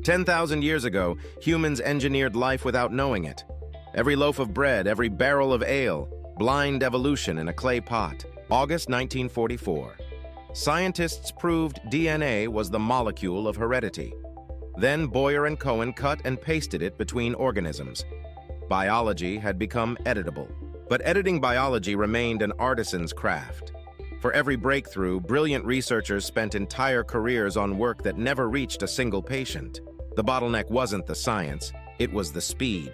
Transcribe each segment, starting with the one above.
10,000 years ago, humans engineered life without knowing it. Every loaf of bread, every barrel of ale, blind evolution in a clay pot. August 1944. Scientists proved DNA was the molecule of heredity. Then Boyer and Cohen cut and pasted it between organisms. Biology had become editable. But editing biology remained an artisan's craft. For every breakthrough, brilliant researchers spent entire careers on work that never reached a single patient. The bottleneck wasn't the science, it was the speed.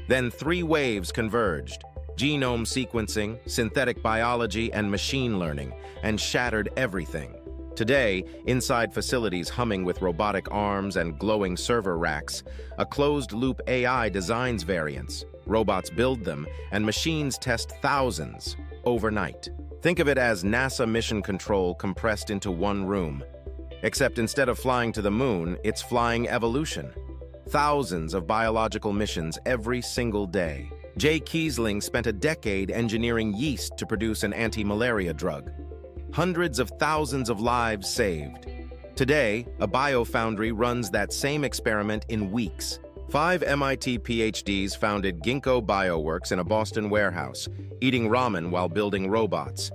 Then three waves converged: genome sequencing, synthetic biology, and machine learning, and shattered everything. Today, inside facilities humming with robotic arms and glowing server racks, a closed-loop AI designs variants. Robots build them, and machines test thousands overnight. Think of it as NASA mission control compressed into one room. Except instead of flying to the moon, it's flying evolution. Thousands of biological missions every single day. Keasling spent a decade engineering yeast to produce an anti-malaria drug. Hundreds of thousands of lives saved. Today, a biofoundry runs that same experiment in weeks. 5 MIT PhDs founded Ginkgo Bioworks in a Boston warehouse, eating ramen while building robots.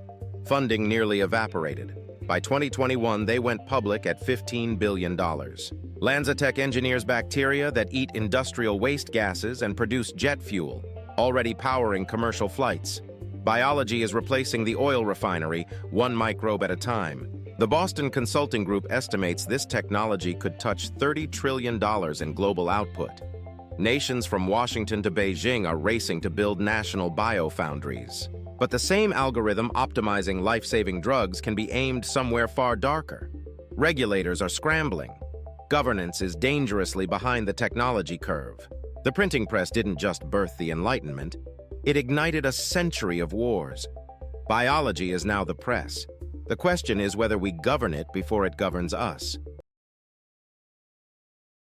Funding nearly evaporated. By 2021, they went public at $15 billion. LanzaTech engineers bacteria that eat industrial waste gases and produce jet fuel, already powering commercial flights. Biology is replacing the oil refinery, one microbe at a time. The Boston Consulting Group estimates this technology could touch $30 trillion in global output. Nations from Washington to Beijing are racing to build national biofoundries. But the same algorithm optimizing life-saving drugs can be aimed somewhere far darker. Regulators are scrambling. Governance is dangerously behind the technology curve. The printing press didn't just birth the Enlightenment, it ignited a century of wars. Biology is now the press. The question is whether we govern it before it governs us.